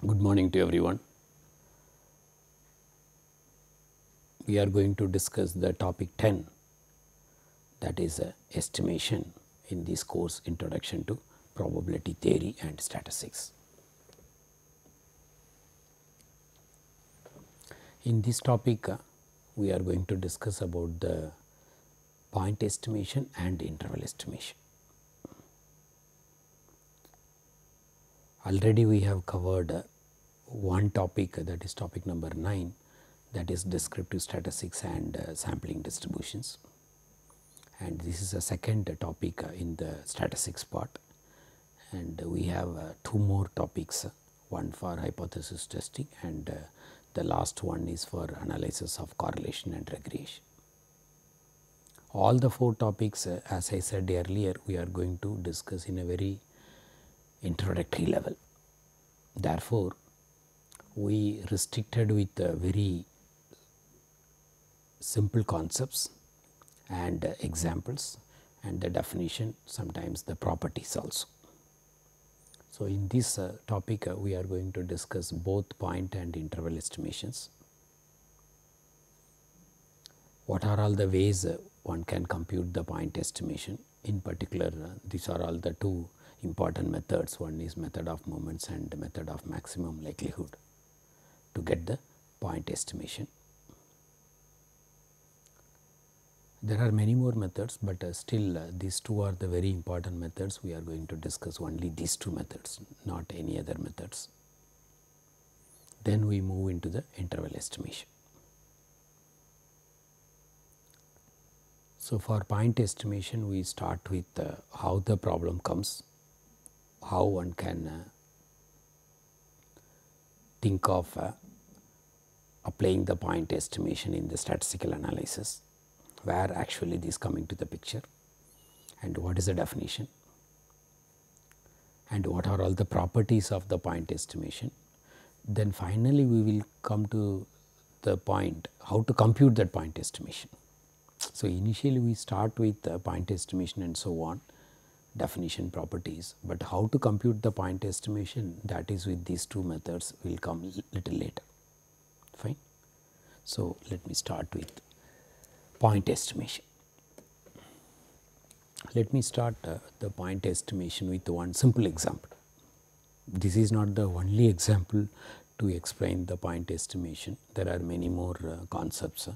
Good morning to everyone. We are going to discuss the topic 10, that is estimation, in this course Introduction to Probability Theory and Statistics. In this topic we are going to discuss about the point estimation and interval estimation. Already we have covered one topic, that is topic number 9, that is descriptive statistics and sampling distributions, and this is a second topic in the statistics part, and we have two more topics, one for hypothesis testing and the last one is for analysis of correlation and regression. All the four topics, as I said earlier, we are going to discuss in a very introductory level. Therefore, we restricted with very simple concepts and examples and the definition, sometimes the properties also. So, in this topic we are going to discuss both point and interval estimations. What are all the ways one can compute the point estimation? In particular, these are all the two important methods. One is method of moments and method of maximum likelihood to get the point estimation. There are many more methods, but still these two are the very important methods. We are going to discuss only these two methods, not any other methods. Then we move into the interval estimation. So, for point estimation we start with how the problem comes, how one can think of applying the point estimation in the statistical analysis, where actually this coming to the picture, and what is the definition, and what are all the properties of the point estimation. Then finally, we will come to the point how to compute that point estimation. So, initially we start with point estimation and so on, definition, properties, but how to compute the point estimation, that is with these two methods will come little later. Fine. So, let me start with point estimation. Let me start the point estimation with one simple example. This is not the only example to explain the point estimation. There are many more concepts.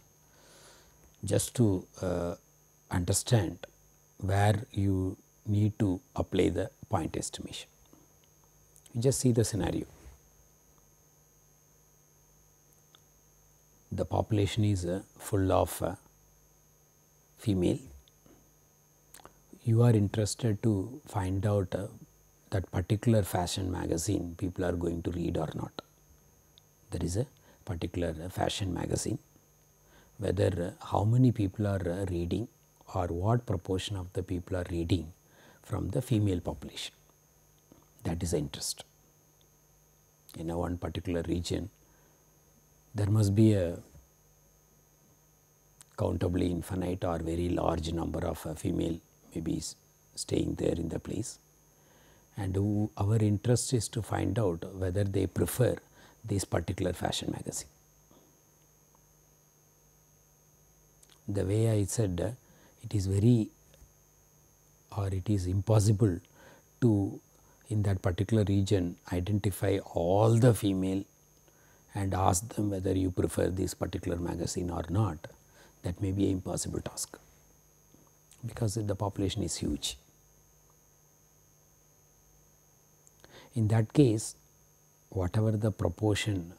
Just to understand where you need to apply the point estimation. You just see the scenario. The population is full of female. You are interested to find out that particular fashion magazine people are going to read or not. There is a particular fashion magazine, whether how many people are reading or what proportion of the people are reading from the female population. That is the interest. In a one particular region, there must be a countably infinite or very large number of female maybe staying there in the place, and our interest is to find out whether they prefer this particular fashion magazine. The way I said, it is very or it is impossible to in that particular region identify all the female and ask them whether you prefer this particular magazine or not. That may be an impossible task, because the population is huge. In that case, whatever the proportion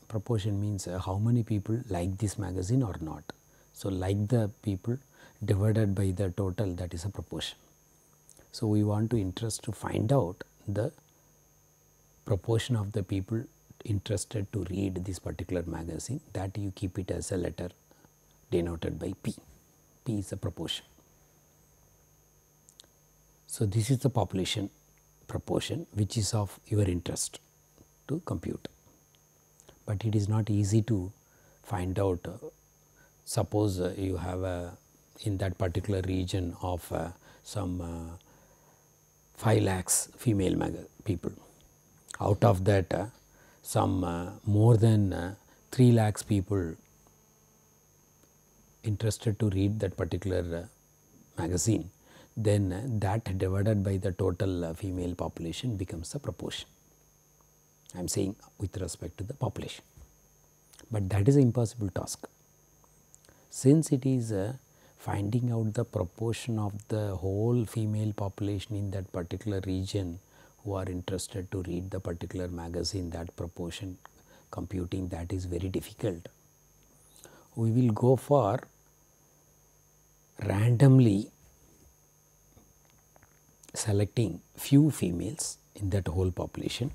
means how many people like this magazine or not. So, like the people divided by the total, that is a proportion. So, we want to find out the proportion of the people interested to read this particular magazine, that you keep it as a letter denoted by P. P is a proportion. So, this is the population proportion which is of your interest to compute, but it is not easy to find out. Suppose you have in that particular region of some 5 lakhs female people. Out of that some more than 3 lakhs people interested to read that particular magazine, then that divided by the total female population becomes the proportion. I am saying with respect to the population, but that is an impossible task. Since it is finding out the proportion of the whole female population in that particular region who are interested to read the particular magazine, that proportion computing, that is very difficult. We will go for randomly selecting few females in that whole population,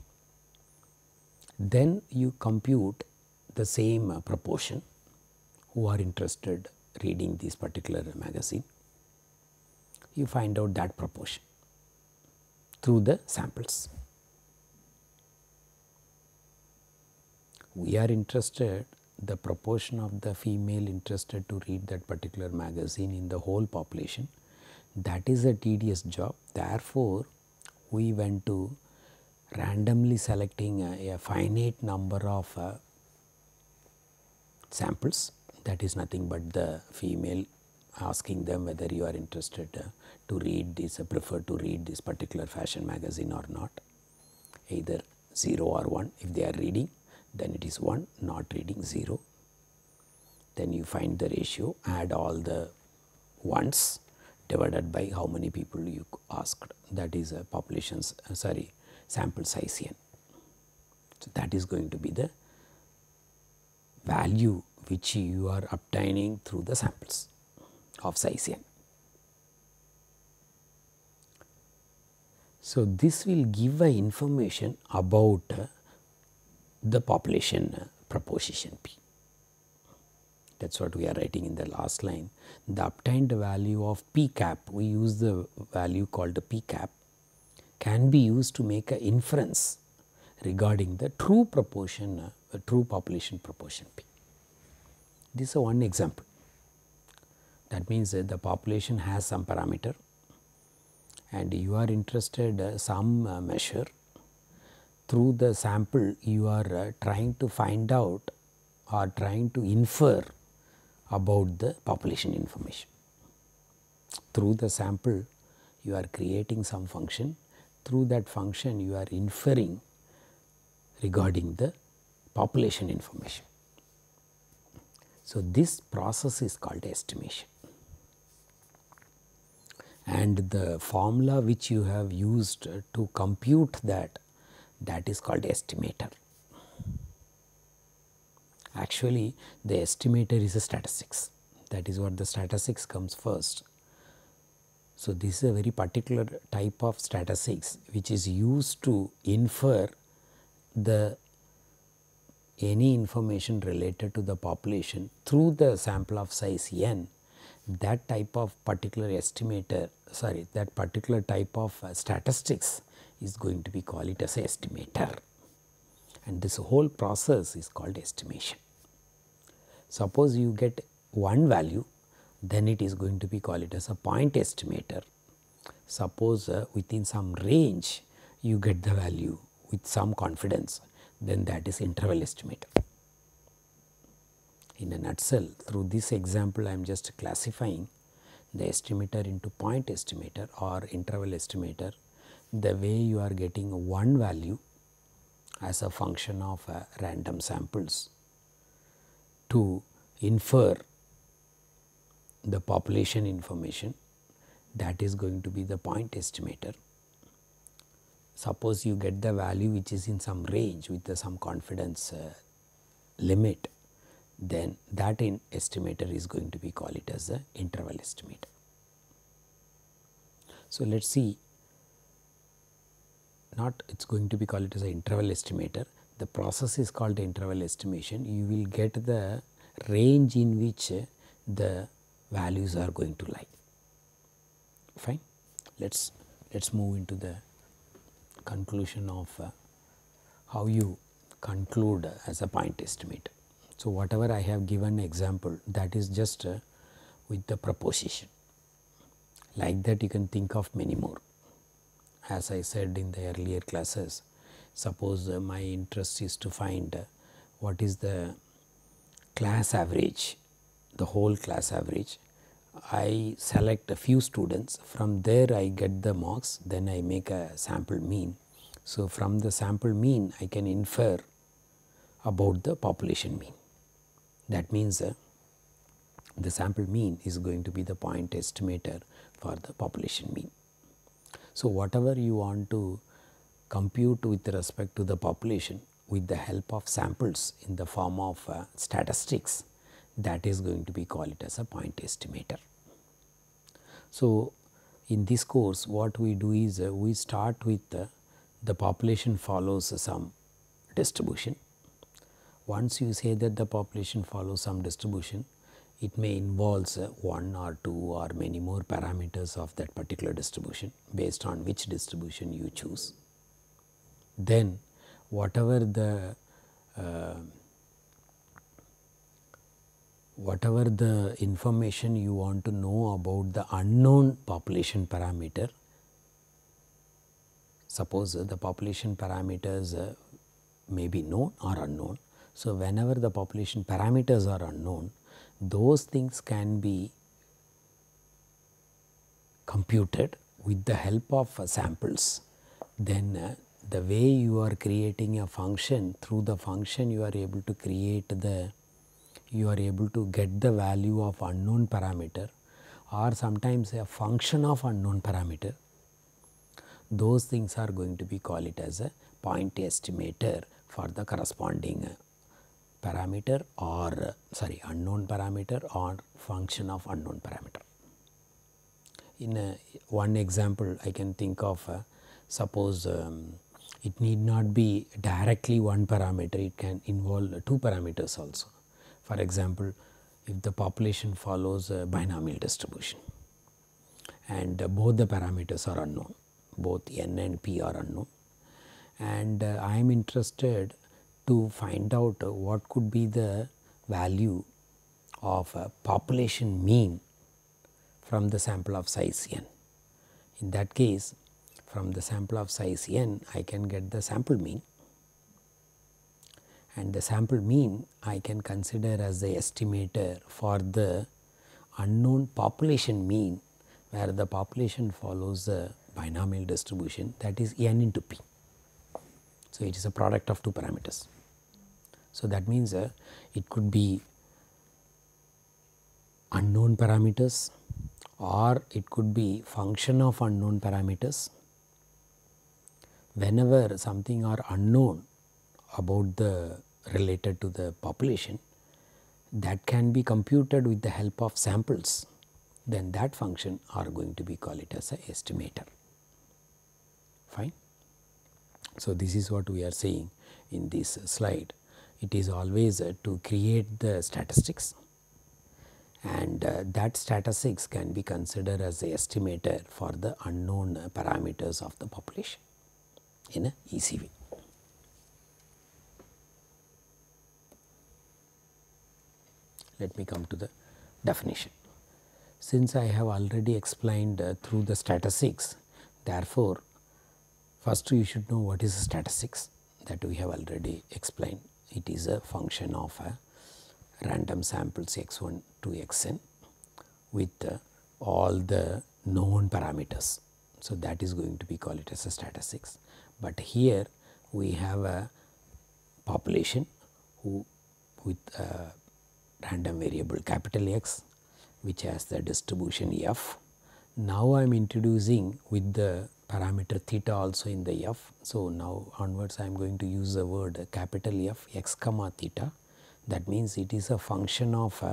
then you compute the same proportion who are interested reading this particular magazine. You find out that proportion through the samples. We are interested the proportion of the female interested to read that particular magazine in the whole population. That is a tedious job. Therefore, we went to randomly selecting a finite number of samples, that is nothing but the female, asking them whether you are interested to read this, prefer to read this particular fashion magazine or not, either 0 or 1. If they are reading, then it is 1, not reading 0. Then you find the ratio, add all the ones divided by how many people you asked, that is a sample size n. So, that is going to be the value which you are obtaining through the samples of size n. So, this will give a information about the population proposition P. That is what we are writing in the last line. The obtained value of P cap, we use the value called P cap, can be used to make an inference regarding the true proportion, true population proportion P. This is one example. That means that the population has some parameter and you are interested some measure. Through the sample you are trying to find out or trying to infer about the population information. Through the sample you are creating some function, through that function you are inferring regarding the population information. So, this process is called estimation, and the formula which you have used to compute that is called estimator. Actually, the estimator is a statistics, that is what the statistics comes first. So, this is a very particular type of statistics which is used to infer the any information related to the population through the sample of size n. That type of particular estimator, that particular type of statistics is going to be called it as a estimator, and this whole process is called estimation. Suppose you get one value, then it is going to be called it as a point estimator. Suppose within some range you get the value with some confidence, then that is interval estimator. In a nutshell, through this example I am just classifying the estimator into point estimator or interval estimator, the way you are getting one value as a function of random samples to infer the population information, that is going to be the point estimator. Suppose you get the value which is in some range with some confidence limit, then that estimator is going to be called it as the interval estimator. So, let us see, not it is going to be called it as an interval estimator, the process is called interval estimation. You will get the range in which the values are going to lie. Fine. Let's move into the conclusion of how you conclude as a point estimator. So, whatever I have given example, that is just with the proposition. Like that you can think of many more. As I said in the earlier classes, Suppose my interest is to find what is the class average, the whole class average. I select a few students, from there I get the marks, then I make a sample mean. So, from the sample mean I can infer about the population mean. That means the sample mean is going to be the point estimator for the population mean. So, whatever you want to compute with respect to the population with the help of samples in the form of statistics, that is going to be called as a point estimator. So, in this course what we do is we start with the population follows some distribution. Once you say that the population follows some distribution, it may involves one or two or many more parameters of that particular distribution based on which distribution you choose. Then whatever the information you want to know about the unknown population parameter, suppose the population parameters may be known or unknown. So, whenever the population parameters are unknown, those things can be computed with the help of samples. Then the way you are creating a function, through the function you are able to create the, you are able to get the value of unknown parameter or sometimes a function of unknown parameter. Those things are going to be called it as a point estimator for the corresponding parameter or unknown parameter or function of unknown parameter. In one example I can think of suppose it need not be directly one parameter, it can involve two parameters also. For example, if the population follows a binomial distribution and both the parameters are unknown, both n and p are unknown, and I am interested to find out what could be the value of population mean from the sample of size n. In that case, from the sample of size n I can get the sample mean, and the sample mean I can consider as the estimator for the unknown population mean, where the population follows the binomial distribution, that is n into p. So, it is a product of two parameters. So, that means it could be unknown parameters or it could be function of unknown parameters. Whenever something are unknown about the related to the population, that can be computed with the help of samples, then that function are going to be called it as a estimator. Fine. So, this is what we are saying in this slide. It is always to create the statistics, and that statistics can be considered as the estimator for the unknown parameters of the population in a easy way. Let me come to the definition. Since I have already explained through the statistics, therefore, first you should know what is statistics, that we have already explained. It is a function of a random samples x1 to xn with all the known parameters. So, that is going to be called it as a statistics. But here we have a population who with a random variable capital X, which has the distribution f. Now, I am introducing with the parameter theta also in the f. So, now onwards I am going to use the word capital F x comma theta. That means it is a function of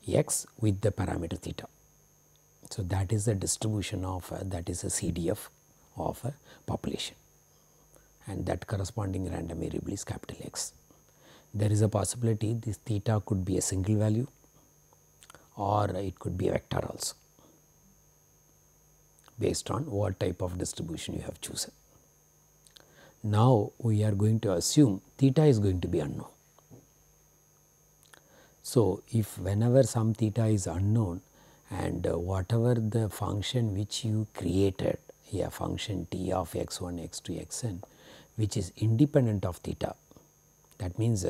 x with the parameter theta. So, that is the distribution of that is a CDF of a population, and that corresponding random variable is capital X. There is a possibility this theta could be a single value or it could be a vector also, based on what type of distribution you have chosen. Now, we are going to assume theta is going to be unknown. So, if whenever some theta is unknown and whatever the function which you created a function t of x1, x2, xn which is independent of theta. That means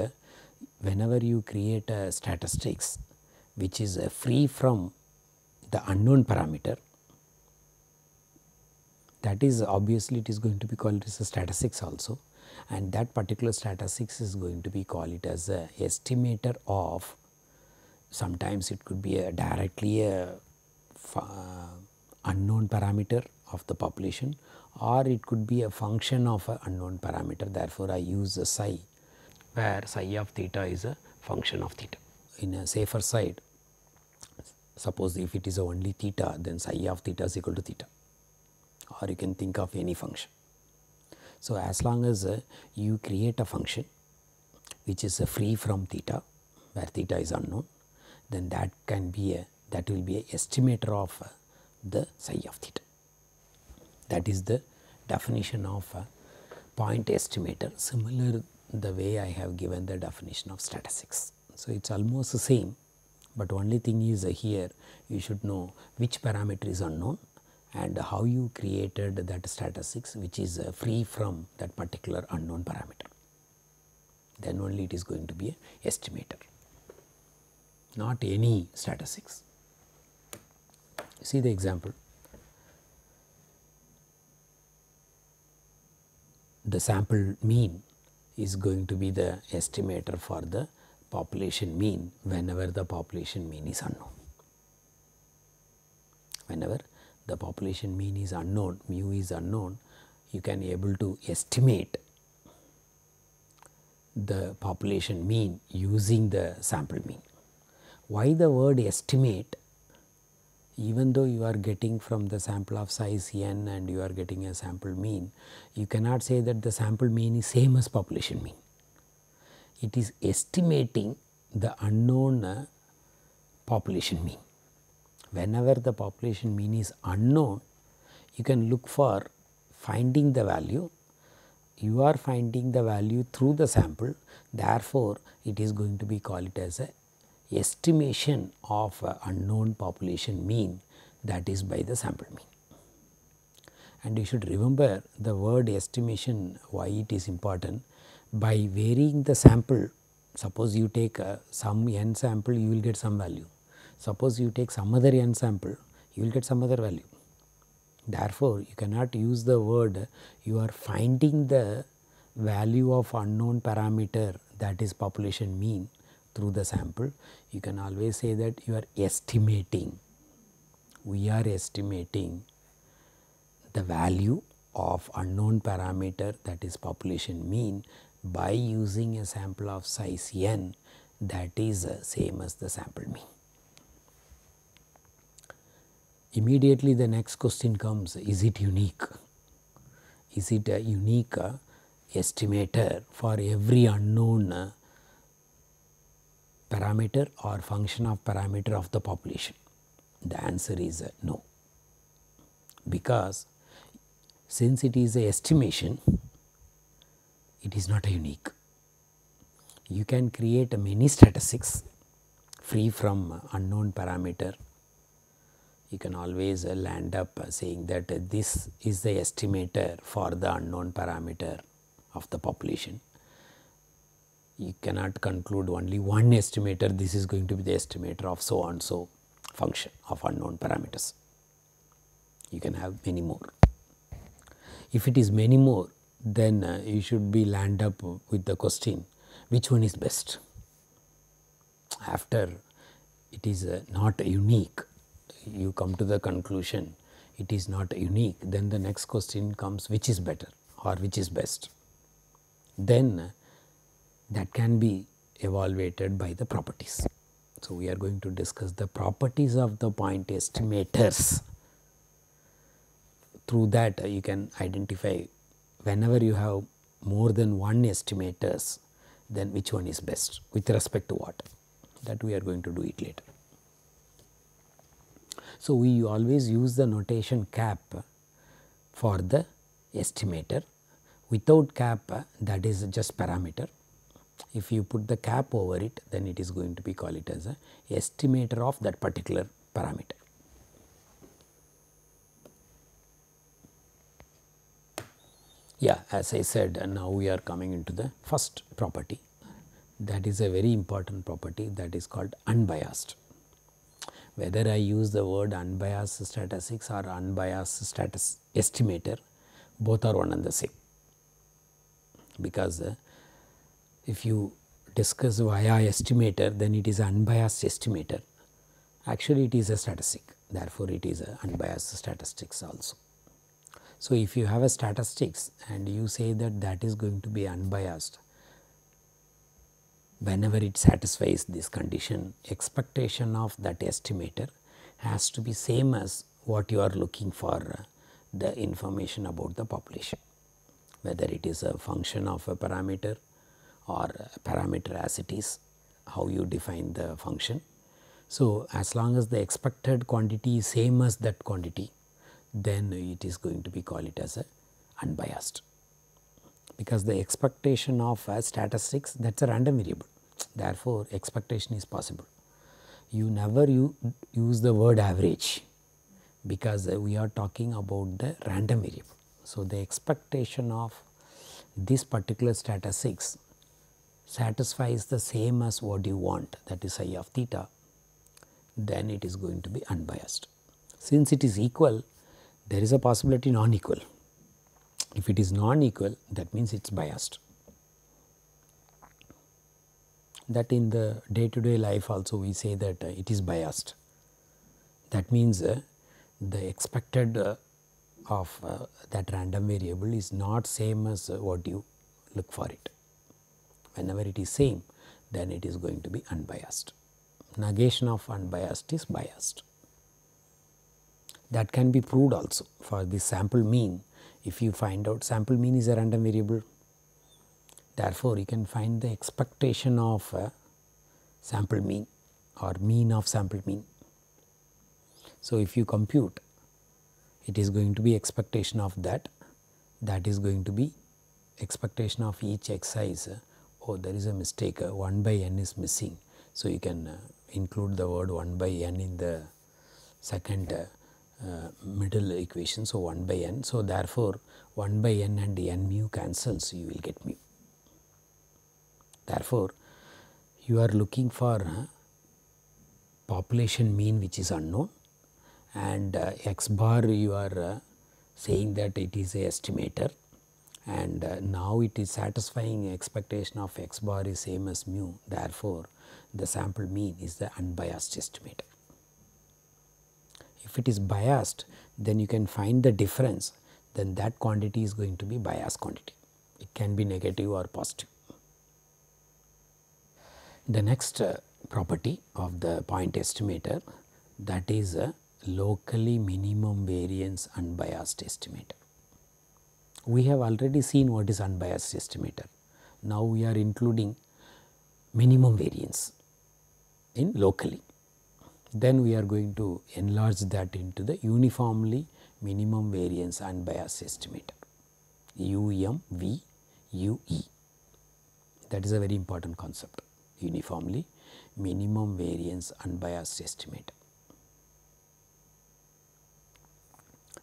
whenever you create a statistics which is free from the unknown parameter, that is obviously it is going to be called as a statistics also, and that particular statistics is going to be called it as a estimator of, sometimes it could be directly a unknown parameter of the population, or it could be a function of a unknown parameter. Therefore, I use a psi where psi of theta is a function of theta. In a safer side, suppose if it is only theta, then psi of theta is equal to theta, or you can think of any function. So, as long as you create a function which is free from theta, where theta is unknown, then that can be that will be a estimator of the psi of theta. That is the definition of a point estimator, similar the way I have given the definition of statistics. So, it is almost the same, but only thing is here you should know which parameter is unknown and how you created that statistics which is free from that particular unknown parameter. Then only it is going to be a estimator, not any statistics. See the example. The sample mean is going to be the estimator for the population mean whenever the population mean is unknown. Whenever the population mean is unknown, mu is unknown, you can able to estimate the population mean using the sample mean. Why the word estimate? Even though you are getting from the sample of size n and you are getting a sample mean, you cannot say that the sample mean is same as population mean. It is estimating the unknown population mean. Whenever the population mean is unknown, you can look for finding the value. You are finding the value through the sample, therefore, it is going to be called it as a estimation of unknown population mean, that is by the sample mean. And you should remember the word estimation, why it is important. By varying the sample, suppose you take some n sample, you will get some value. Suppose you take some other n sample, you will get some other value. Therefore, you cannot use the word you are finding the value of unknown parameter, that is population mean, through the sample. You can always say that you are estimating. We are estimating the value of unknown parameter, that is population mean, by using a sample of size n, that is same as the sample mean. Immediately the next question comes, is it unique? Is it a unique estimator for every unknown parameter or function of parameter of the population? The answer is no, because since it is a estimation, it is not a unique. You can create many statistics free from unknown parameter. You can always land up saying that this is the estimator for the unknown parameter of the population. You cannot conclude only one estimator, this is going to be the estimator of so and so function of unknown parameters. You can have many more. If it is many more, then you should be land up with the question, which one is best? After it is not unique, you come to the conclusion it is not unique, then the next question comes, which is better or which is best? Then that can be evaluated by the properties. So, we are going to discuss the properties of the point estimators. Through that you can identify whenever you have more than one estimators, then which one is best with respect to what, that we are going to do it later. So, we always use the notation cap for the estimator. Without cap, that is just parameter. If you put the cap over it, then it is going to be called it as a estimator of that particular parameter. Yeah, as I said, now we are coming into the first property. That is a very important property, that is called unbiased. Whether I use the word unbiased statistics or unbiased estimator, both are one and the same, because if you discuss via estimator, then it is unbiased estimator. Actually, it is a statistic, therefore, it is a unbiased statistics also. So, if you have a statistics and you say that that is going to be unbiased, whenever it satisfies this condition, expectation of that estimator has to be same as what you are looking for the information about the population, whether it is a function of a parameter or a parameter as it is, how you define the function. So, as long as the expected quantity is same as that quantity, then it is going to be called it as a unbiased, because the expectation of statistics, that is a random variable, therefore, expectation is possible. You never use the word average, because we are talking about the random variable. So, the expectation of this particular statistics satisfies the same as what you want, that is I of theta, then it is going to be unbiased. Since it is equal, there is a possibility non-equal. If it is non-equal, that means it is biased. That in the day to day life also we say that it is biased. That means the expected of that random variable is not same as what you look for it. Whenever it is same, then it is going to be unbiased. Negation of unbiased is biased. That can be proved also for the sample mean. If you find out sample mean is a random variable, therefore, you can find the expectation of sample mean or mean of sample mean. So, if you compute, it is going to be expectation of that is going to be expectation of each exercise. Oh, there is a mistake, 1 by n is missing. So, you can include the word 1 by n in the second middle equation. So, 1 by n. So, therefore, 1 by n and n mu cancels, you will get mu. Therefore, you are looking for population mean which is unknown, and x bar you are saying that it is a estimator, and now it is satisfying expectation of x bar is same as mu. Therefore, the sample mean is the unbiased estimator. If it is biased, then you can find the difference, then that quantity is going to be biased quantity. It can be negative or positive. The next property of the point estimator, that is a locally minimum variance unbiased estimator. We have already seen what is unbiased estimator. Now, we are including minimum variance in locally. Then we are going to enlarge that into the uniformly minimum variance unbiased estimator, UMVUE. That is a very important concept, uniformly minimum variance unbiased estimator.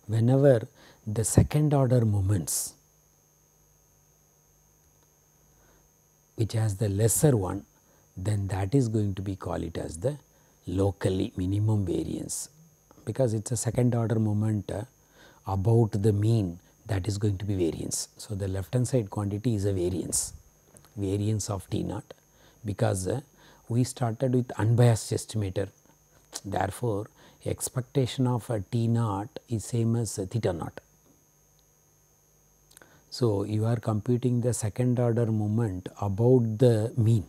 Whenever the second order moments which has the lesser one, then that is going to be called it as the locally minimum variance, because it is a second order moment about the mean, that is going to be variance. So, the left hand side quantity is a variance of T naught, because we started with unbiased estimator. Therefore, expectation of T naught is same as theta naught. So, you are computing the second order moment about the mean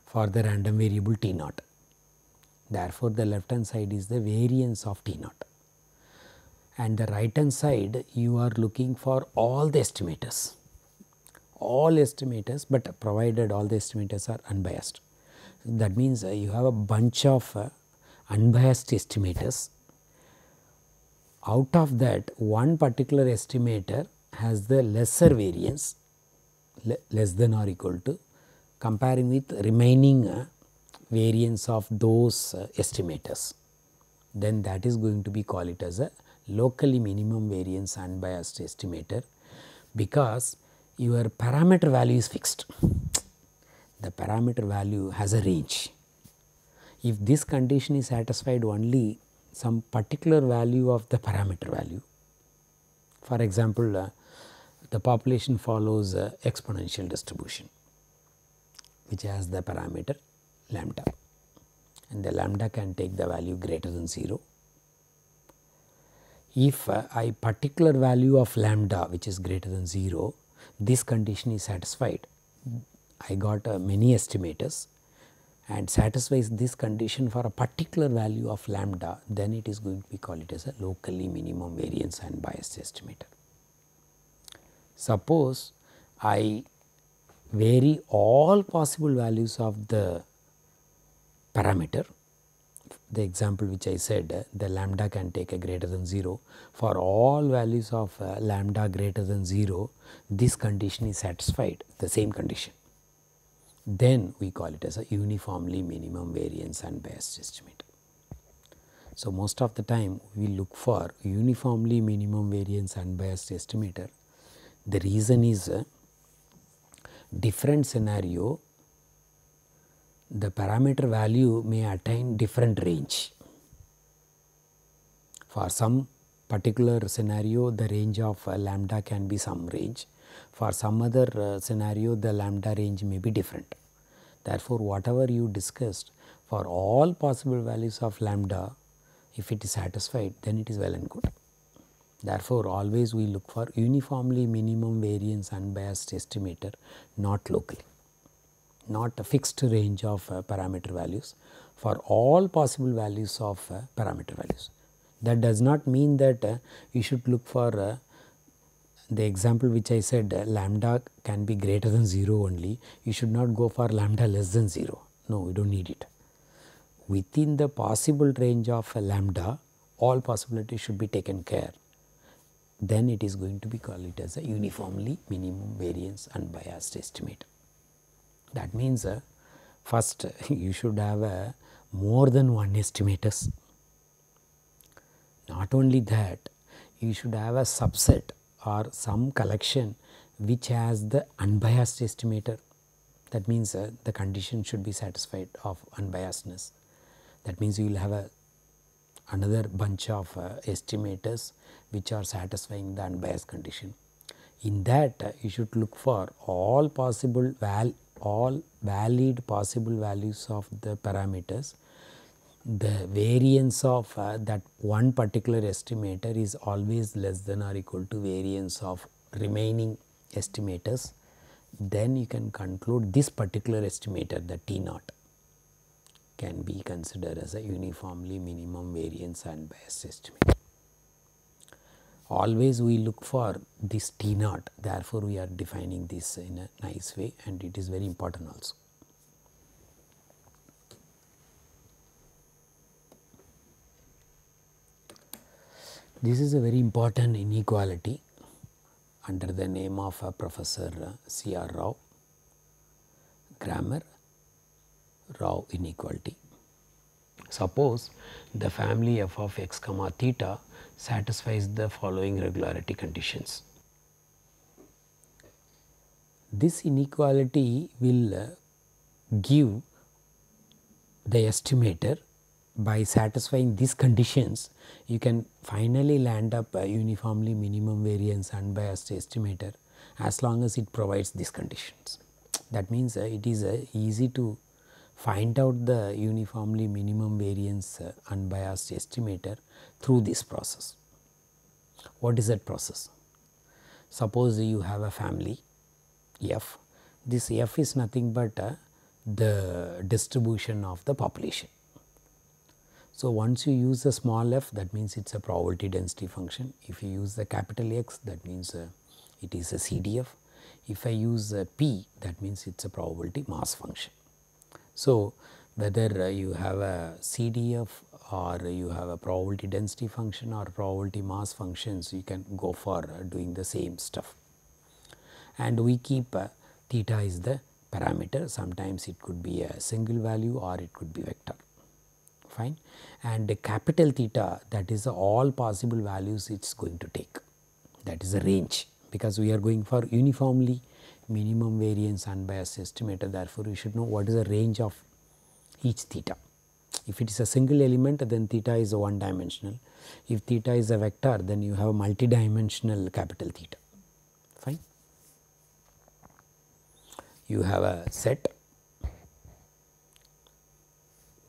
for the random variable T naught. Therefore, the left hand side is the variance of T naught, and the right hand side you are looking for all the estimators, but provided all the estimators are unbiased. That means you have a bunch of unbiased estimators. Out of that, one particular estimator has the lesser variance, less than or equal to, comparing with remaining variance of those estimators. Then that is going to be called it as a locally minimum variance unbiased estimator, because your parameter value is fixed. The parameter value has a range. If this condition is satisfied, only some particular value of the parameter value. For example, the population follows exponential distribution which has the parameter lambda, and the lambda can take the value greater than 0. If a particular value of lambda which is greater than 0, this condition is satisfied. I got many estimators and satisfies this condition for a particular value of lambda, then it is going to be called it as a locally minimum variance unbiased estimator. Suppose I vary all possible values of the parameter. The example which I said, the lambda can take a greater than 0. For all values of lambda greater than 0, this condition is satisfied, the same condition. Then we call it as a uniformly minimum variance unbiased estimator. So, most of the time we look for uniformly minimum variance unbiased estimator. The reason is different scenario, the parameter value may attain different range. For some particular scenario, the range of lambda can be some range. For some other scenario, the lambda range may be different. Therefore, whatever you discussed, for all possible values of lambda, if it is satisfied, then it is well and good. Therefore, always we look for uniformly minimum variance unbiased estimator, not locally, not a fixed range of parameter values, for all possible values of parameter values. That does not mean that you should look for the example which I said, lambda can be greater than 0 only, you should not go for lambda less than 0. No, we do not need it. Within the possible range of lambda, all possibilities should be taken care. Then it is going to be called it as a uniformly minimum variance unbiased estimate. That means first you should have more than one estimators. Not only that, you should have a subset or some collection which has the unbiased estimator. That means the condition should be satisfied of unbiasedness. That means you will have another bunch of estimators which are satisfying the unbiased condition. In that you should look for all possible all valid possible values of the parameters. The variance of that one particular estimator is always less than or equal to variance of remaining estimators. Then you can conclude this particular estimator, the T naught, can be considered as a uniformly minimum variance unbiased estimate. Always we look for this T naught, therefore, we are defining this in a nice way, and it is very important also. This is a very important inequality under the name of Professor C.R. Rao, grammar Rao inequality. Suppose the family f of x comma theta satisfies the following regularity conditions. This inequality will give the estimator. By satisfying these conditions, you can finally land up a uniformly minimum variance unbiased estimator as long as it provides these conditions. That means it is easy to find out the uniformly minimum variance unbiased estimator through this process. What is that process? Suppose you have a family f. This f is nothing but the distribution of the population. So, once you use a small f, that means it is a probability density function. If you use the capital X, that means it is a CDF. If I use p, that means it is a probability mass function. So, whether you have a CDF or you have a probability density function or probability mass functions, you can go for doing the same stuff. And we keep theta is the parameter. Sometimes it could be a single value or it could be vector. Fine. And the capital theta, that is all possible values it is going to take, that is the range. because we are going for uniformly minimum variance unbiased estimator. Therefore, we should know what is the range of each theta. If it is a single element, then theta is a one dimensional. If theta is a vector, then you have a multidimensional capital theta. Fine. You have a set,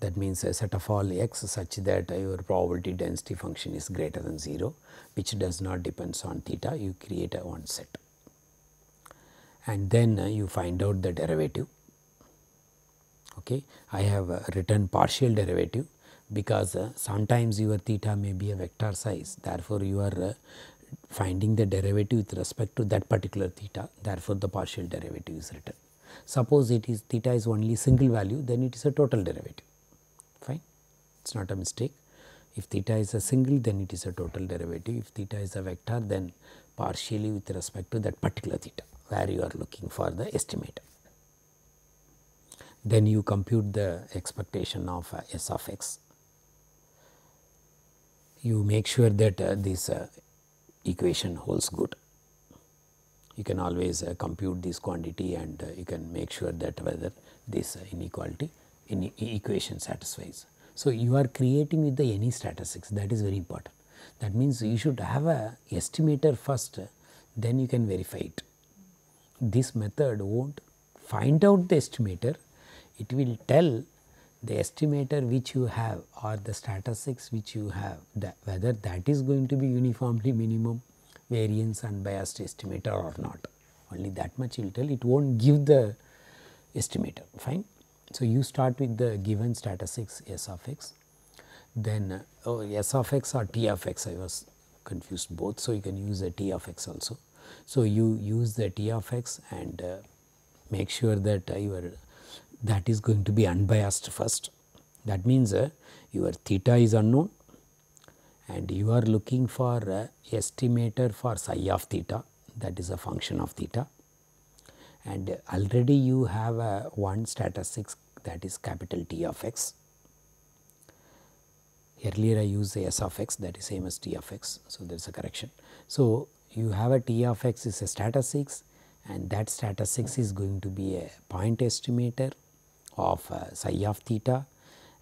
that means a set of all x such that your probability density function is greater than 0, which does not depends on theta. You create a one set and then you find out the derivative. Okay. I have written partial derivative because sometimes your theta may be a vector size. Therefore, you are finding the derivative with respect to that particular theta. Therefore, the partial derivative is written. Suppose it is theta is only single value, then it is a total derivative. Fine, it is not a mistake. If theta is a single, then it is a total derivative. If theta is a vector, then partially with respect to that particular theta where you are looking for the estimator. Then you compute the expectation of S of x. You make sure that this equation holds good. You can always compute this quantity and you can make sure that whether this inequality in equation satisfies. So, you are creating with the any statistics, that is very important. That means, you should have a estimator first, then you can verify it. This method will not find out the estimator, it will tell the estimator which you have or the statistics which you have, whether that is going to be uniformly minimum variance unbiased estimator or not. Only that much it will tell, it will not give the estimator. Fine. So, you start with the given statistics S of x, then S of x or T of x, I was confused both. So, you can use the T of x also. So, you use the T of x and make sure that that is going to be unbiased first. That means, your theta is unknown and you are looking for estimator for psi of theta, that is a function of theta, and already you have one statistics, that is capital T of x. Earlier I used the S of x, that is same as T of x. So, there is a correction. So, you have a T of x is a statistics and that statistics is going to be a point estimator of psi of theta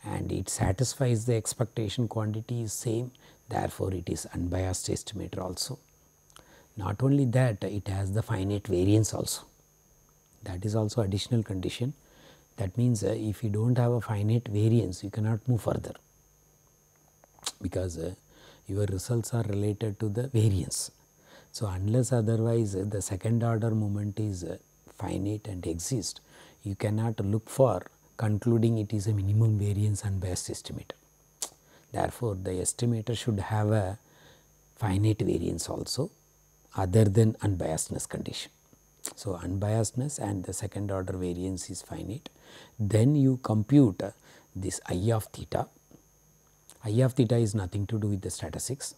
and it satisfies the expectation quantity is same. Therefore, it is unbiased estimator also. Not only that, it has the finite variance also, that is also additional condition. That means, if you do not have a finite variance, you cannot move further, because your results are related to the variance. So, unless otherwise the second order moment is finite and exists, you cannot look for concluding it is a minimum variance unbiased estimator. Therefore, the estimator should have a finite variance also other than unbiasedness condition. So, unbiasedness and the second order variance is finite. Then you compute this I of theta. I of theta is nothing to do with the statistics.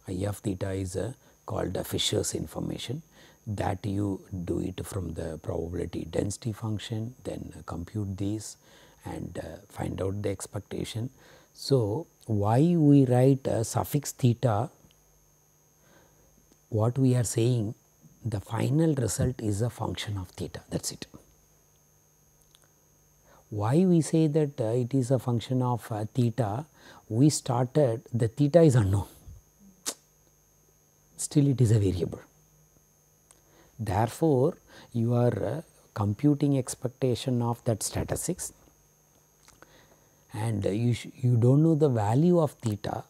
I of theta is called a Fisher's information, that you do it from the probability density function, then compute these and find out the expectation. So, why we write a suffix theta? What we are saying, the final result is a function of theta, that is it. Why we say that it is a function of theta? We started, the theta is unknown, still it is a variable. Therefore, you are computing expectation of that statistics and you do not know the value of theta,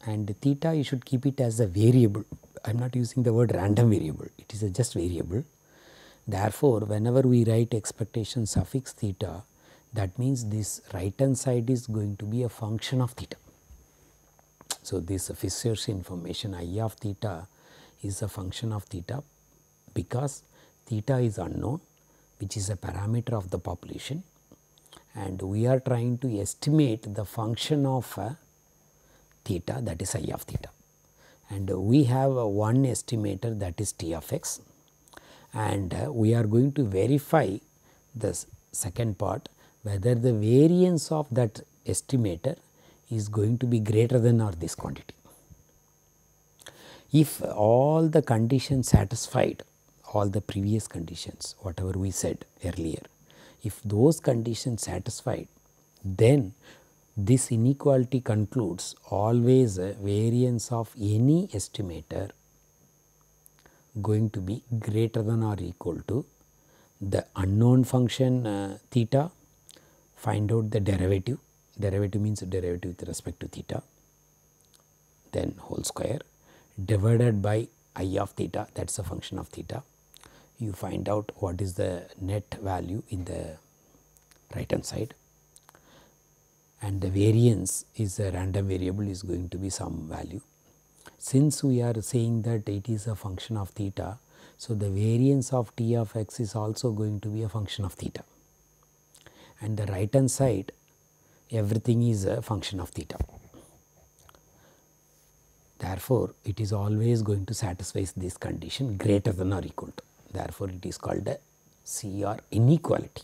and theta you should keep it as a variable. I am not using the word random variable, it is a just variable. Therefore, whenever we write expectation suffix theta, that means this right hand side is going to be a function of theta. So, this Fisher's information I of theta is a function of theta, because theta is unknown, which is a parameter of the population, and we are trying to estimate the function of theta, that is I of theta, and we have one estimator, that is T of x, and we are going to verify the second part, whether the variance of that estimator is going to be greater than or this quantity. if all the conditions satisfied, all the previous conditions whatever we said earlier, if those conditions satisfied, then this inequality concludes always a variance of any estimator going to be greater than or equal to the unknown function theta, find out the derivative, derivative means derivative with respect to theta, then whole square divided by I of theta, that is a function of theta. You find out what is the net value in the right hand side, and the variance is a random variable, is going to be some value. Since we are saying that it is a function of theta, so the variance of t of x is also going to be a function of theta, and the right hand side everything is a function of theta. Therefore, it is always going to satisfy this condition greater than or equal to. Therefore, it is called a CR inequality.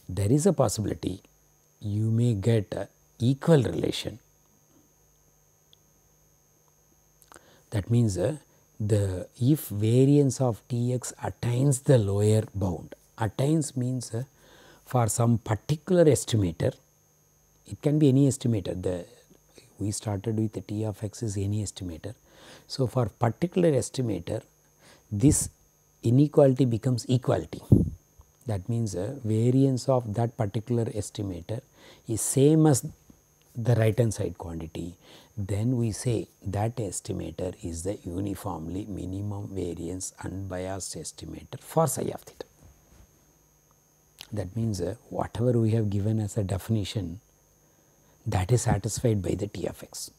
There is a possibility you may get a equal relation. That means the if variance of Tx attains the lower bound, attains means for some particular estimator, it can be any estimator, we started with the T of x is any estimator. So, for particular estimator this inequality becomes equality. That means variance of that particular estimator is same as the right hand side quantity, then we say that estimator is the uniformly minimum variance unbiased estimator for psi of theta. That means whatever we have given as a definition, that is satisfied by the T of x.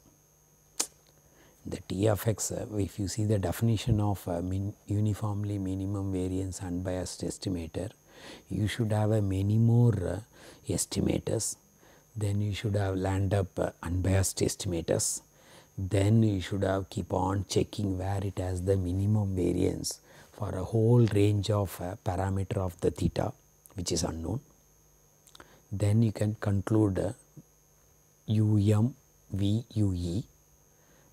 The T of x, if you see the definition of uniformly minimum variance unbiased estimator, you should have many more estimators, then you should have land up unbiased estimators, then you should have keep on checking where it has the minimum variance for a whole range of parameter of the theta which is unknown. Then you can conclude UM V U E,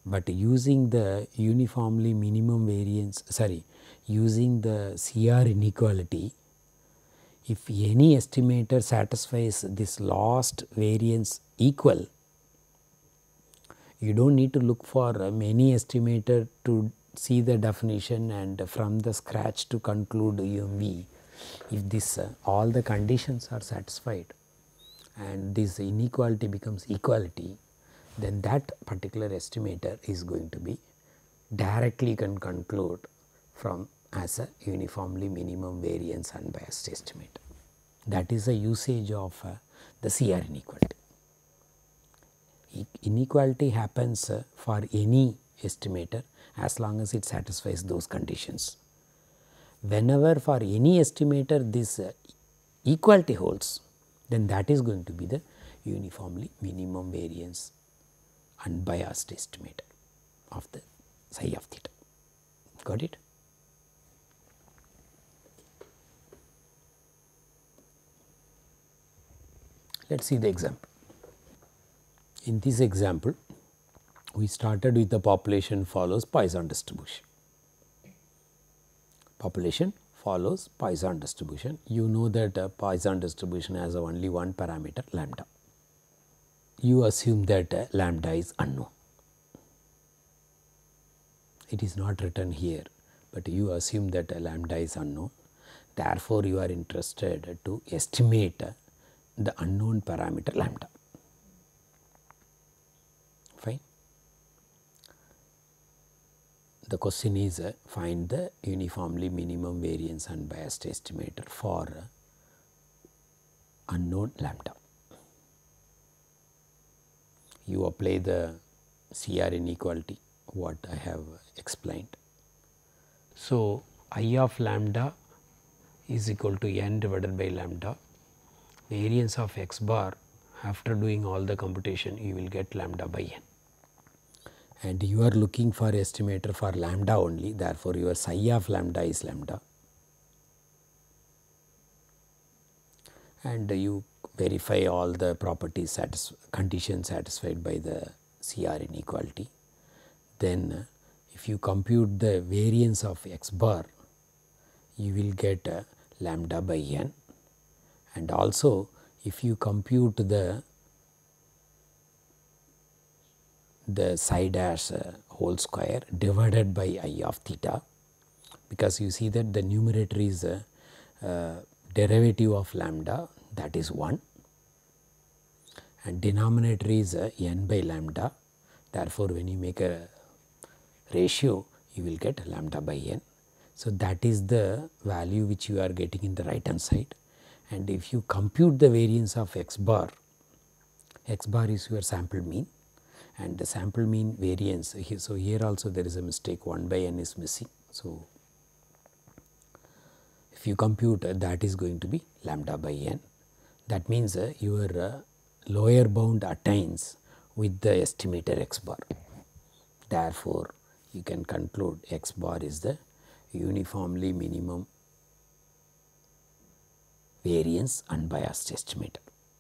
but using the uniformly minimum variance, using the CR inequality, if any estimator satisfies this last variance equal, you do not need to look for many estimator to see the definition and from the scratch to conclude UMV. If this all the conditions are satisfied and this inequality becomes equality, then that particular estimator is going to be directly can conclude from as a uniformly minimum variance unbiased estimate. That is the usage of the CR inequality. Inequality happens for any estimator as long as it satisfies those conditions. Whenever for any estimator this equality holds, then that is going to be the uniformly minimum variance unbiased estimator of the psi of theta. Got it? Let us see the example. In this example, we started with the population follows Poisson distribution. Population follows Poisson distribution. You know that Poisson distribution has only one parameter lambda. You assume that lambda is unknown. It is not written here, but you assume that lambda is unknown. Therefore, you are interested to estimate the unknown parameter lambda. Fine. The question is find the uniformly minimum variance unbiased estimator for unknown lambda. You apply the CR inequality what I have explained. So, I of lambda is equal to n divided by lambda. Variance of x bar, after doing all the computation you will get lambda by n, and you are looking for estimator for lambda only, therefore, your psi of lambda is lambda, and you verify all the properties conditions satisfied by the CR inequality. then if you compute the variance of x bar, you will get lambda by n, and also if you compute the psi dash whole square divided by I of theta, because you see that the numerator is derivative of lambda, that is 1, and denominator is n by lambda. Therefore, when you make a ratio, you will get lambda by n. So, that is the value which you are getting in the right hand side, and if you compute the variance of x bar is your sample mean, and the sample mean variance here. So, here also there is a mistake, 1 by n is missing. So, if you compute that is going to be lambda by n, that means your lower bound attains with the estimator x bar. Therefore, you can conclude x bar is the uniformly minimum variance unbiased estimator.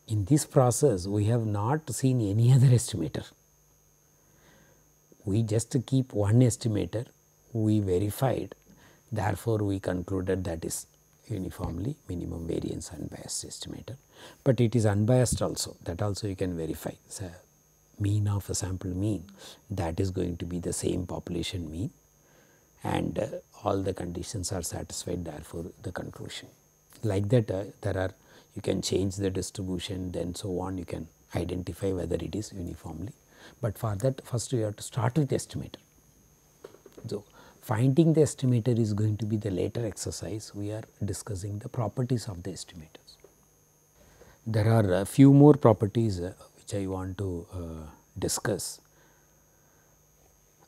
In this process, we have not seen any other estimator. We just keep one estimator, we verified, therefore, we concluded that is uniformly minimum variance unbiased estimator, but it is unbiased also, that also you can verify. So, mean of a sample mean, that is going to be the same population mean, and all the conditions are satisfied, therefore, the conclusion. Like that there are, you can change the distribution, then so on, you can identify whether it is uniformly, but for that first you have to start with estimator. So, finding the estimator is going to be the later exercise. We are discussing the properties of the estimators. There are a few more properties which I want to discuss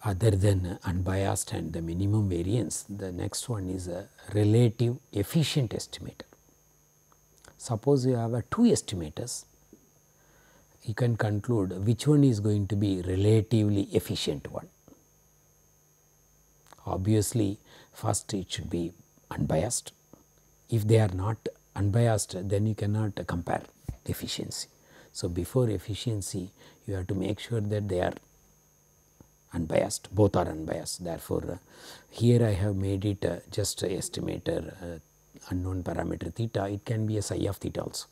other than unbiased and the minimum variance. The next one is a relative efficient estimator. Suppose you have two estimators, you can conclude which one is going to be relatively efficient one. Obviously, first it should be unbiased. If they are not unbiased, then you cannot compare efficiency. So, before efficiency, you have to make sure that they are unbiased, both are unbiased. Therefore, here I have made it just a estimator unknown parameter theta, it can be a psi of theta also.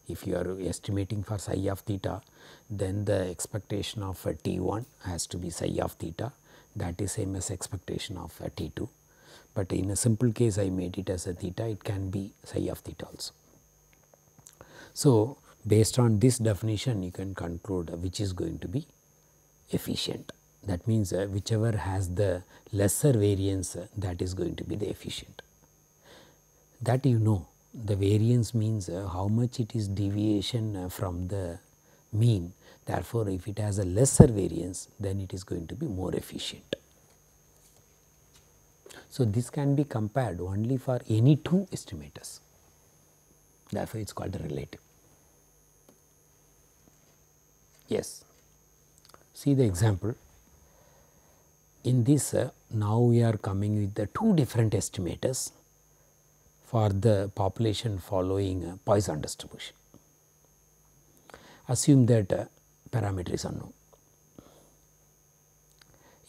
If you are estimating for psi of theta, then the expectation of T1 has to be psi of theta, that is same as expectation of T2, but in a simple case I made it as a theta, it can be psi of theta also. So, based on this definition you can conclude which is going to be efficient, that means whichever has the lesser variance that is going to be the efficient. That you know, the variance means how much it is deviation from the mean. Therefore, if it has a lesser variance, then it is going to be more efficient. So, this can be compared only for any two estimators, therefore, it is called a relative. Yes, see the example. In this now we are coming with the two different estimators for the population following Poisson distribution. Assume that parameter is unknown.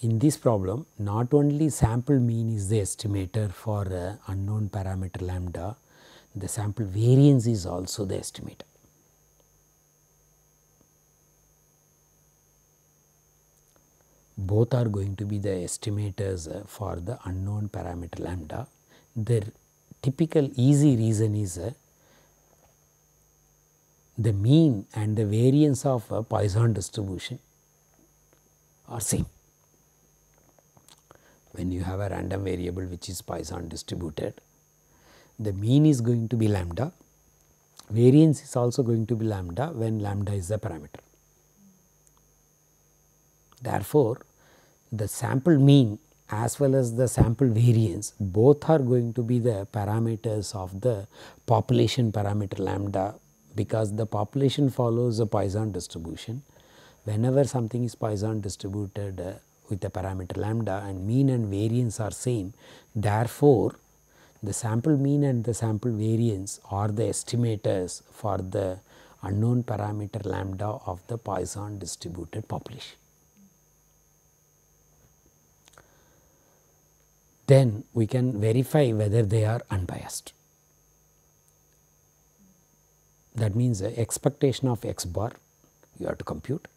In this problem, not only sample mean is the estimator for unknown parameter lambda, the sample variance is also the estimator. Both are going to be the estimators for the unknown parameter lambda. The typical easy reason is the mean and the variance of a Poisson distribution are same. When you have a random variable which is Poisson distributed, the mean is going to be lambda, variance is also going to be lambda when lambda is the parameter. Therefore, the sample mean as well as the sample variance both are going to be the parameters of the population parameter lambda, because the population follows a Poisson distribution. Whenever something is Poisson distributed with the parameter lambda and mean and variance are same, therefore, the sample mean and the sample variance are the estimators for the unknown parameter lambda of the Poisson distributed population. then we can verify whether they are unbiased. That means the expectation of x bar you have to compute.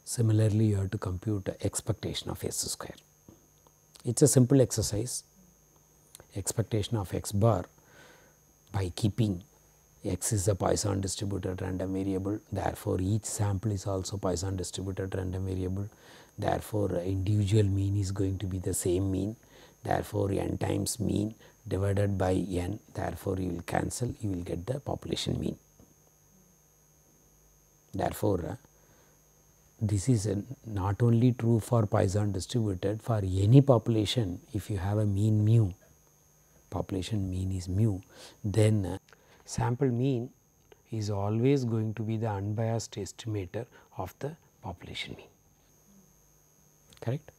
Similarly, you have to compute expectation of s square. It is a simple exercise. Expectation of x bar by keeping x is a Poisson distributed random variable, therefore, each sample is also Poisson distributed random variable, therefore, individual mean is going to be the same mean, therefore, n times mean divided by n, therefore, you will cancel, you will get the population mean. Therefore, this is not only true for Poisson distributed, for any population if you have a mean mu, population mean is mu, then sample mean is always going to be the unbiased estimator of the population mean, correct.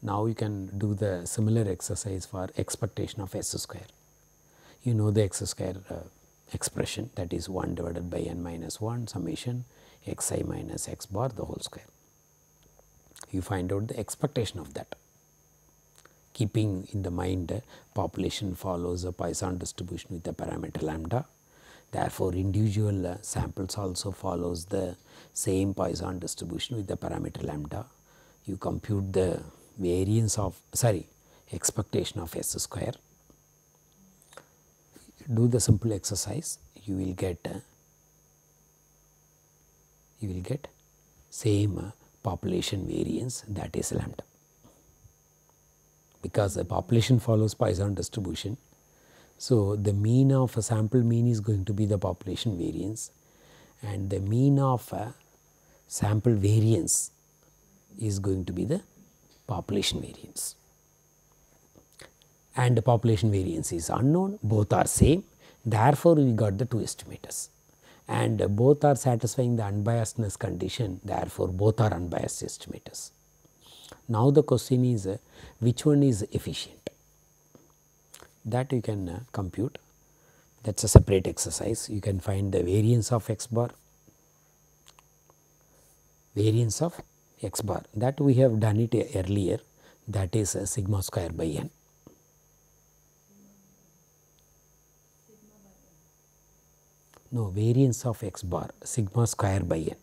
Now, you can do the similar exercise for expectation of s square. You know the x square expression, that is 1 divided by n minus 1 summation x I minus x bar the whole square. You find out the expectation of that, keeping in the mind population follows a Poisson distribution with the parameter lambda. Therefore, individual samples also follows the same Poisson distribution with the parameter lambda. You compute the variance of expectation of s square. Do the simple exercise, you will get same population variance, that is lambda, because the population follows Poisson distribution. So, the mean of a sample mean is going to be the population variance, and the mean of a sample variance is going to be the population variance, and the population variance is unknown, both are same. Therefore, we got the two estimators, and both are satisfying the unbiasedness condition, therefore, both are unbiased estimators. Now, the question is which one is efficient, that you can compute, that is a separate exercise. You can find the variance of x bar, variance of x bar, that we have done it earlier, that is sigma square by n. No, variance of x bar sigma square by n,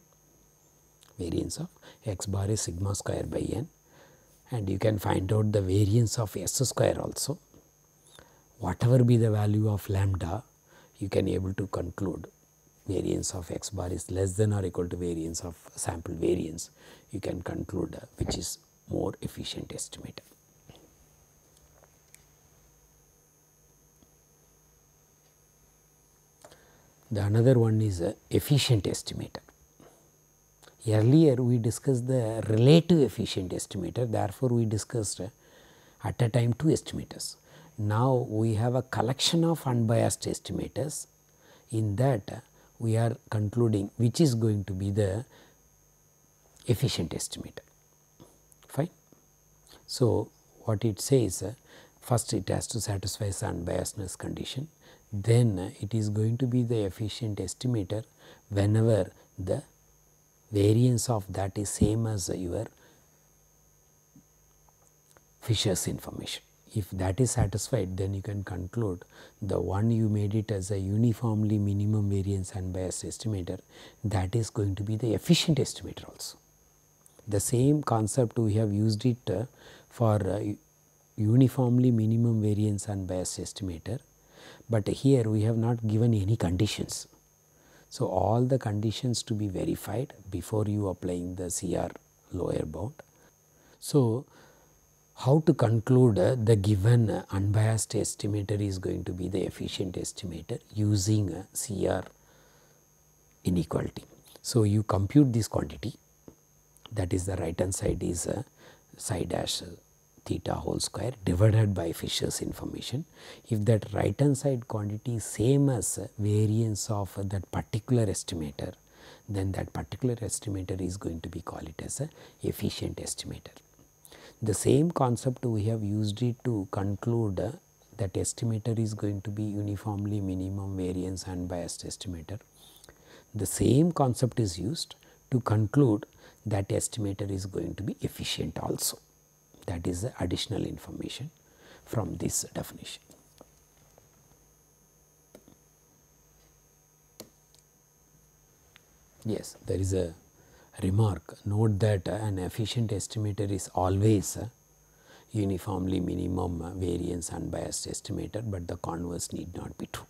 variance of x bar is sigma square by n, and you can find out the variance of s square also. Whatever be the value of lambda, you can able to conclude variance of x bar is less than or equal to variance of sample variance, you can conclude which is more efficient estimator. The another one is efficient estimator. Earlier we discussed the relative efficient estimator, therefore, we discussed at a time two estimators. Now, we have a collection of unbiased estimators, in that we are concluding which is going to be the efficient estimator, fine. So, what it says, first it has to satisfy the unbiasedness condition, then it is going to be the efficient estimator whenever the variance of that is same as your Fisher's information. If that is satisfied, then you can conclude the one you made it as a uniformly minimum variance unbiased estimator, that is going to be the efficient estimator also. The same concept we have used it for uniformly minimum variance unbiased estimator, but here we have not given any conditions. So, all the conditions to be verified before you applying the CR lower bound. So, how to conclude the given unbiased estimator is going to be the efficient estimator using CR inequality. So, you compute this quantity, that is the right hand side is psi dash theta whole square divided by Fisher's information. If that right hand side quantity is same as variance of that particular estimator, then that particular estimator is going to be called it as a efficient estimator. The same concept we have used it to conclude that estimator is going to be uniformly minimum variance unbiased estimator. The same concept is used to conclude that estimator is going to be efficient also, that is the additional information. from this definition. Yes, there is a remark. Note that an efficient estimator is always a uniformly minimum variance unbiased estimator, but the converse need not be true.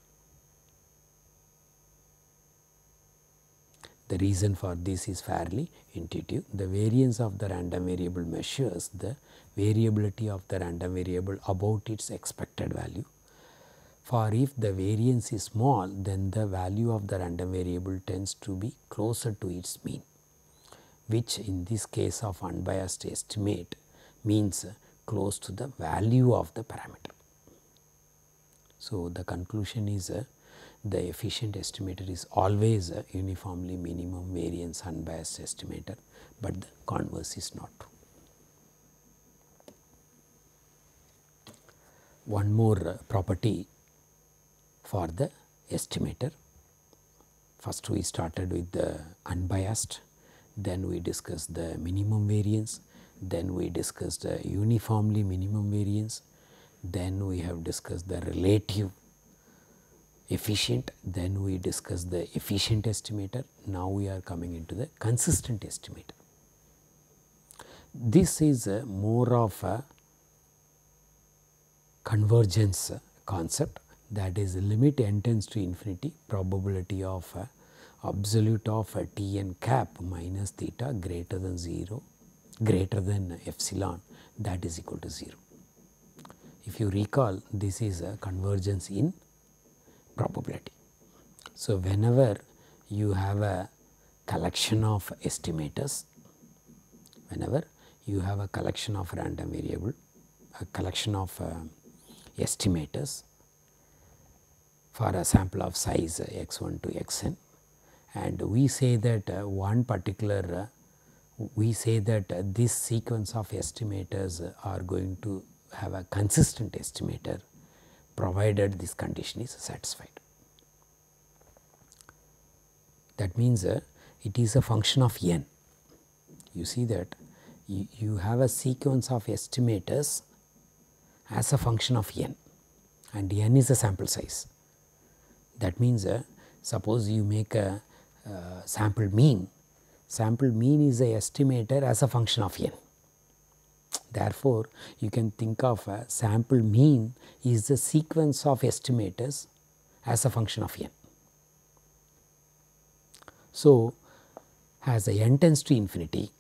The reason for this is fairly intuitive. The variance of the random variable measures the variability of the random variable about its expected value. For if the variance is small, then the value of the random variable tends to be closer to its mean, which in this case of unbiased estimate means close to the value of the parameter. So, the conclusion is the efficient estimator is always a uniformly minimum variance unbiased estimator, but the converse is not true. One more property for the estimator. First we started with the unbiased, then we discussed the minimum variance, then we discussed the uniformly minimum variance, then we have discussed the relative efficient, then we discussed the efficient estimator. Now we are coming into the consistent estimator. This is more of a convergence concept, that is limit n tends to infinity probability of absolute of t n cap minus theta greater than 0 greater than epsilon, that is equal to 0. If you recall, this is a convergence in probability. So, whenever you have a collection of estimators, whenever you have a collection of random variable, a collection of estimators for a sample of size x1 to xn, and we say that one particular we say that this sequence of estimators are going to have a consistent estimator provided this condition is satisfied. That means it is a function of n. You see that you have a sequence of estimators as a function of n, and n is a sample size. That means suppose you make a sample mean is a estimator as a function of n. Therefore, you can think of a sample mean is the sequence of estimators as a function of n. So, as n tends to infinity,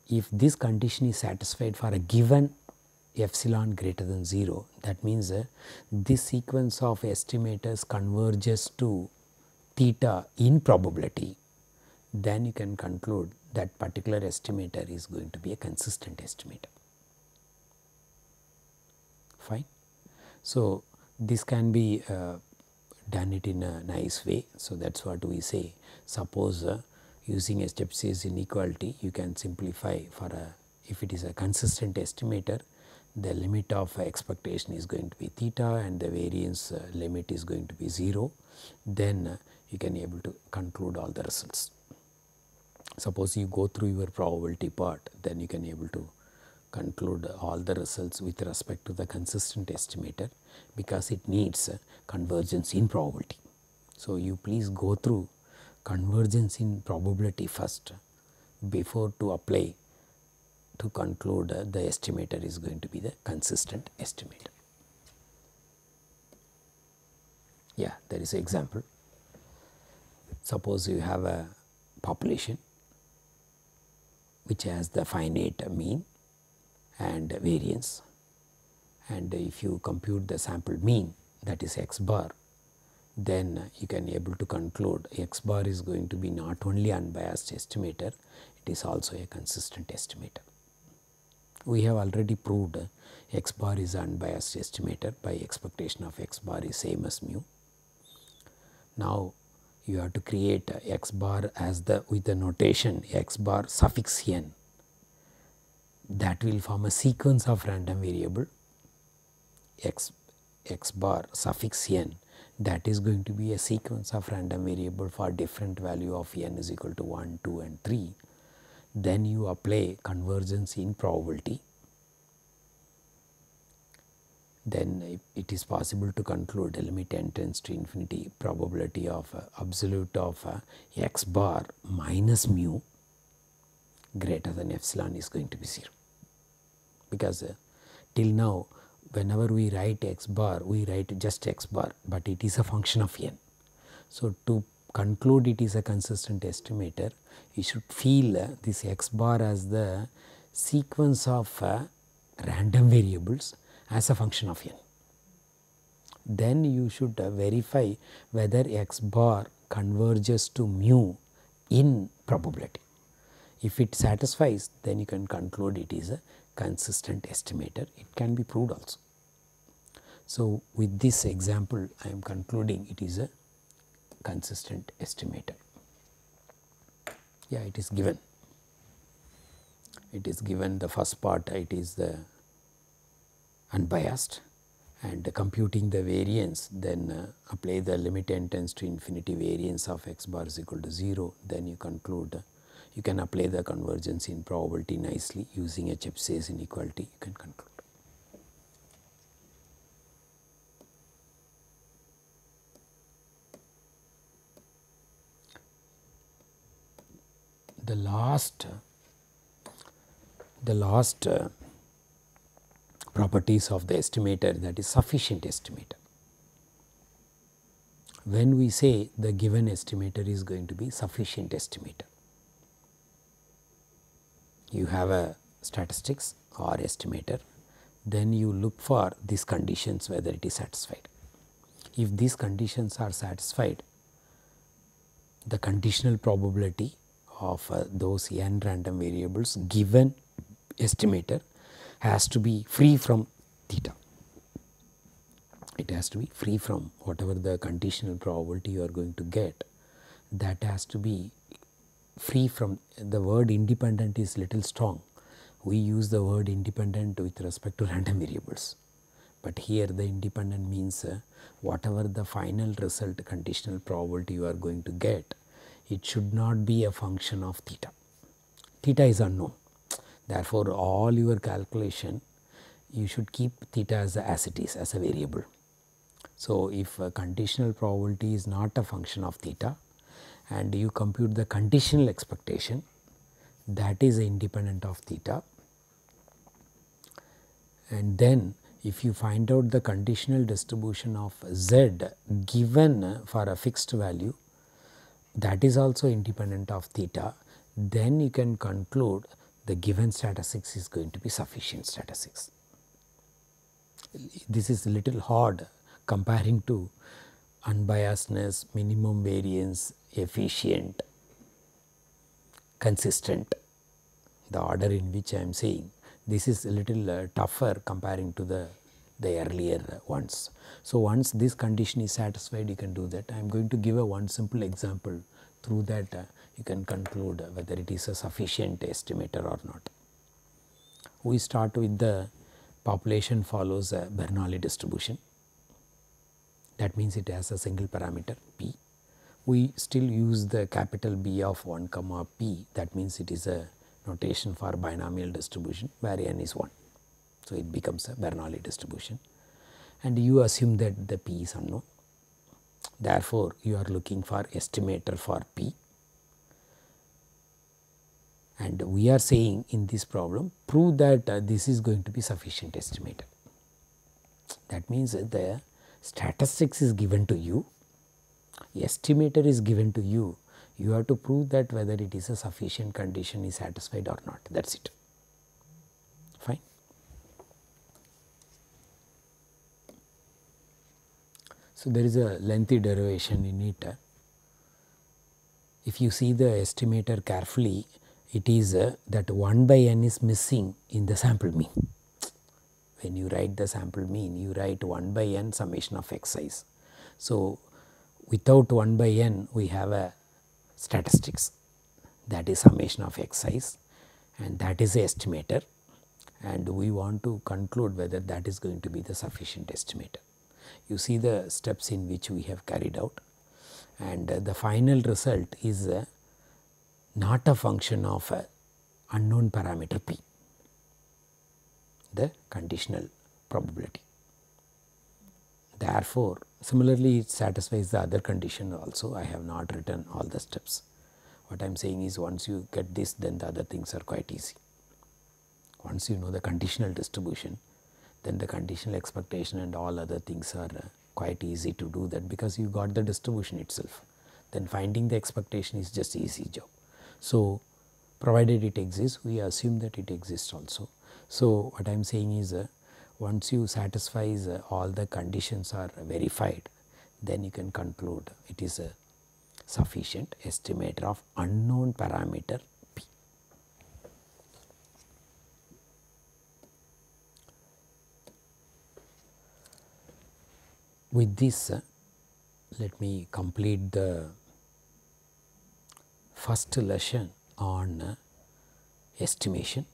if this condition is satisfied for a given epsilon greater than 0, that means this sequence of estimators converges to theta in probability, then you can conclude that particular estimator is going to be a consistent estimator. Fine. So, this can be done it in a nice way. So, that is what we say. Suppose using a step series inequality, you can simplify for a, if it is a consistent estimator, the limit of expectation is going to be theta and the variance limit is going to be 0, then you can able to conclude all the results. Suppose you go through your probability part, then you can able to conclude all the results with respect to the consistent estimator, because it needs convergence in probability. So, you please go through convergence in probability first before to apply to conclude the estimator is going to be the consistent estimator. Yeah, there is an example. Suppose you have a population which has the finite mean and variance, and if you compute the sample mean, that is x bar, then you can able to conclude x bar is going to be not only unbiased estimator, it is also a consistent estimator. We have already proved x bar is unbiased estimator by expectation of x bar is same as mu. Now, you have to create x bar as the with the notation x bar suffix n, that will form a sequence of random variable x bar suffix n, that is going to be a sequence of random variable for different value of n is equal to 1, 2 and 3. Then you apply convergence in probability, then it is possible to conclude limit n tends to infinity probability of absolute of x bar minus mu greater than epsilon is going to be 0, because till now whenever we write x bar we write just x bar, but it is a function of n. So, to conclude it is a consistent estimator, you should feel this x bar as the sequence of random variables as a function of n. Then you should verify whether x bar converges to mu in probability. If it satisfies, then you can conclude it is a consistent estimator. It can be proved also. So, with this example I am concluding it is a consistent estimator. Yeah, it is given. It is given the first part, it is the unbiased, and computing the variance, then apply the limit n tends to infinity variance of x bar is equal to 0, then you conclude you can apply the convergence in probability nicely using a Chebyshev inequality, you can conclude. The last properties of the estimator, that is sufficient estimator. When we say the given estimator is going to be sufficient estimator, you have a statistics or estimator, then you look for these conditions whether it is satisfied. If these conditions are satisfied, the conditional probability of those n random variables given estimator has to be free from theta. It has to be free from whatever the conditional probability you are going to get, that has to be free from. The word independent is little strong. We use the word independent with respect to random variables, but here the independent means whatever the final result conditional probability you are going to get, it should not be a function of theta. Theta is unknown. Therefore, all your calculation you should keep theta as it is, as a variable. So, if a conditional probability is not a function of theta and you compute the conditional expectation, that is independent of theta, and then if you find out the conditional distribution of z given for a fixed value, that is also independent of theta, then you can conclude the given statistics is going to be sufficient statistics. This is a little hard comparing to unbiasedness, minimum variance, efficient, consistent, the order in which I am saying. This is a little tougher comparing to the earlier ones. So, once this condition is satisfied, you can do that. I am going to give a one simple example, through that you can conclude whether it is a sufficient estimator or not. We start with the population follows a Bernoulli distribution, that means it has a single parameter p. We still use the capital B of 1 comma p, that means it is a notation for binomial distribution where n is 1. So, it becomes a Bernoulli distribution, and you assume that the p is unknown. Therefore, you are looking for estimator for p, and we are saying in this problem prove that this is going to be sufficient estimator. That means the statistics is given to you, estimator is given to you, you have to prove that whether it is a sufficient condition is satisfied or not, that is it. Fine. So, there is a lengthy derivation in it. If you see the estimator carefully, it is that 1 by n is missing in the sample mean. When you write the sample mean, you write 1 by n summation of x i's. So, without 1 by n we have a statistics, that is summation of x i's, and that is the estimator, and we want to conclude whether that is going to be the sufficient estimator. You see the steps in which we have carried out, and the final result is not a function of a unknown parameter p, the conditional probability. Therefore, similarly it satisfies the other condition also. I have not written all the steps. What I am saying is once you get this, then the other things are quite easy. Once you know the conditional distribution, then the conditional expectation and all other things are quite easy to do that, because you got the distribution itself. Then finding the expectation is just easy job. So, provided it exists, we assume that it exists also. So, what I am saying is once you satisfy all the conditions are verified, then you can conclude it is a sufficient estimator of unknown parameter p. With this, let me complete the first lesson on estimation,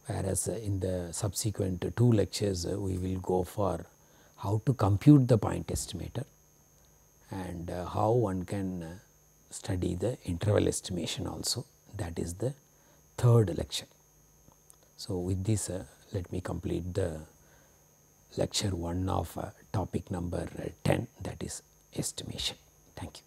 whereas in the subsequent 2 lectures we will go for how to compute the point estimator and how one can study the interval estimation also. That is the 3rd lecture. So, with this let me complete the lecture 1 of topic number 10, that is estimation. Thank you.